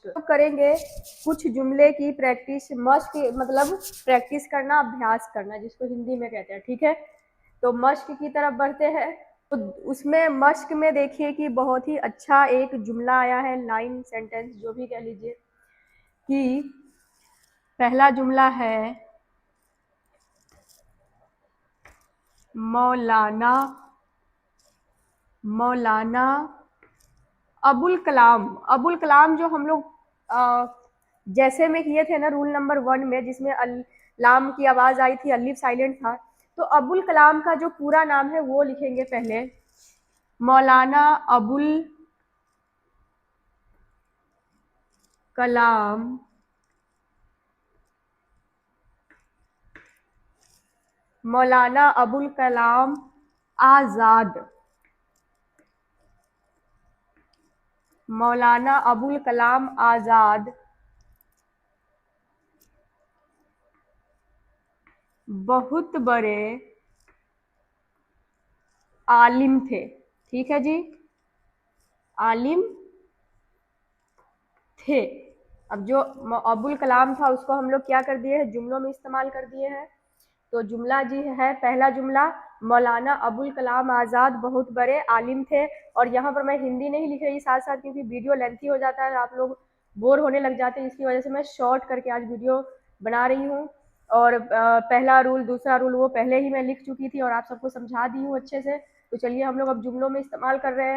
तो करेंगे कुछ जुमले की प्रैक्टिस। मश्क मतलब प्रैक्टिस करना, अभ्यास करना, जिसको हिंदी में कहते हैं। ठीक है, तो मश्क की तरफ बढ़ते हैं। तो उसमें मश्क में देखिए कि बहुत ही अच्छा एक जुमला आया है, लाइन, सेंटेंस, जो भी कह लीजिए। कि पहला जुमला है मौलाना अबुल कलाम। अबुल कलाम जो हम लोग जैसे में किए थे ना रूल नंबर 1 में, जिसमें लाम की आवाज आई थी, अलिफ साइलेंट था। तो अबुल कलाम का जो पूरा नाम है वो लिखेंगे पहले, मौलाना अबुल कलाम मौलाना अबुल कलाम आजाद। मौलाना अबुल कलाम आजाद बहुत बड़े आलिम थे। ठीक है जी, आलिम थे। अब जो अबुल कलाम था उसको हम लोग क्या कर दिए हैं, जुमलों में इस्तेमाल कर दिए हैं। तो जुमला जी है, पहला जुमला, मौलाना अबुल कलाम आज़ाद बहुत बड़े आलिम थे। और यहाँ पर मैं हिंदी नहीं लिख रही साथ साथ, क्योंकि वीडियो लेंथी हो जाता है, आप लोग बोर होने लग जाते हैं, इसकी वजह से मैं शॉर्ट करके आज वीडियो बना रही हूँ। और पहला रूल, दूसरा रूल वो पहले ही मैं लिख चुकी थी और आप सबको समझा दी हूँ अच्छे से। तो चलिए हम लोग अब जुमलों में इस्तेमाल कर रहे हैं।